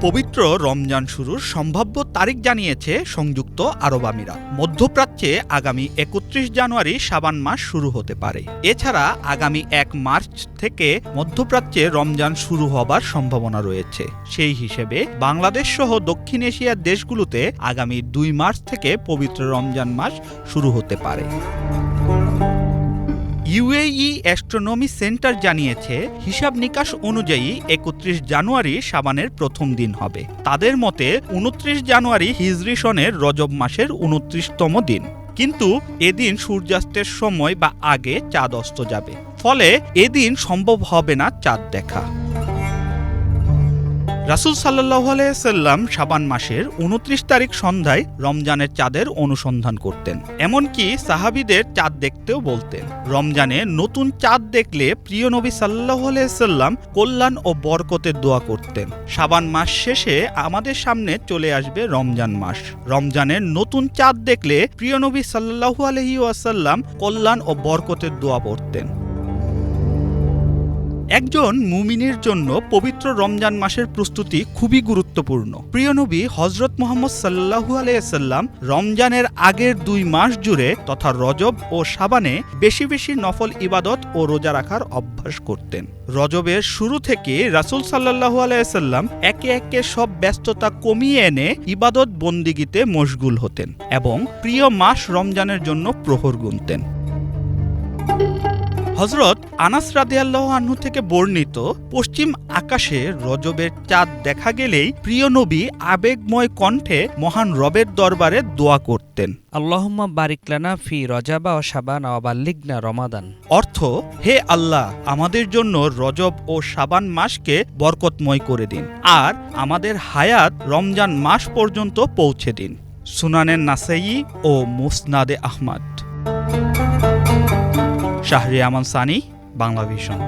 পবিত্র রমজান শুরুর সম্ভাব্য তারিখ জানিয়েছে সংযুক্ত আরব আমিরাত। মধ্যপ্রাচ্যে আগামী ৩১ জানুয়ারি শাবান মাস শুরু হতে পারে। এছাড়া আগামী ১ মার্চ থেকে মধ্যপ্রাচ্যে রমজান শুরু হবার সম্ভাবনা রয়েছে। সেই হিসেবে বাংলাদেশ সহ দক্ষিণ এশিয়ার দেশগুলোতে আগামী ২ মার্চ থেকে পবিত্র রমজান মাস শুরু হতে পারে। ইউএই অ্যাস্ট্রোনমি সেন্টার জানিয়েছে, হিসাব নিকাশ অনুযায়ী ৩১ জানুয়ারি শাবানের প্রথম দিন হবে। তাদের মতে ২৯ জানুয়ারি হিজরি সনের রজব মাসের ২৯তম দিন। কিন্তু এদিন সূর্যাস্তের সময় বা আগে চাঁদ অস্ত যাবে, ফলে এদিন সম্ভব হবে না চাঁদ দেখা। রাসূল সাল্লাল্লাহু আলাইহি ওয়াসাল্লাম শাবান মাসের ২৯ তারিখ সন্ধ্যায় রমজানের চাঁদের অনুসন্ধান করতেন। এমনকি সাহাবীদের চাঁদ দেখতেও বলতেন। রমজানে নতুন চাঁদ দেখলে প্রিয় নবী সাল্লাল্লাহু আলাইহি ওয়াসাল্লাম কল্যাণ ও বরকতের দোয়া করতেন। শাবান মাস শেষে আমাদের সামনে চলে আসবে রমজান মাস। রমজানের নতুন চাঁদ দেখলে প্রিয় নবী সাল্লাল্লাহু আলাইহি ওয়াসাল্লাম কল্যাণ ও বরকতের দোয়া পড়তেন। একজন মুমিনের জন্য পবিত্র রমজান মাসের প্রস্তুতি খুবই গুরুত্বপূর্ণ। প্রিয় নবী হযরত মুহাম্মদ সাল্লাল্লাহু আলাইহি ওয়াসাল্লাম রমজানের আগের ২ মাস জুড়ে তথা রজব ও শাবানে বেশি বেশি নফল ইবাদত ও রোজা রাখার অভ্যাস করতেন। রজবের শুরু থেকে রাসূল সাল্লাল্লাহু আলাইহি ওয়াসাল্লাম একে একে সব ব্যস্ততা কমিয়ে এনে ইবাদত বন্দিগিতে মশগুল হতেন এবং প্রিয় মাস রমজানের জন্য প্রহর গুনতেন। হযরত আনাস রাদিয়াল্লাহু আনহু থেকে বর্ণিত, পশ্চিম আকাশে রজবের চাঁদ দেখা গেলেই প্রিয় নবী আবেগময় কণ্ঠে মহান রবের দরবারে দোয়া করতেন, আল্লাহুম্মা বারিক লানা ফি রজাবা ও শাবান ওয়া বাল্লিগনা রমাদান। অর্থ, হে আল্লাহ, আমাদের জন্য রজব ও শাবান মাসকে বরকতময় করে দিন আর আমাদের হায়াত রমজান মাস পর্যন্ত পৌঁছে দিন। সুনানে নাসাই ও মুসনাদে আহমদ। শাহরিয়ার আমান সানি, বাংলা ভিশন।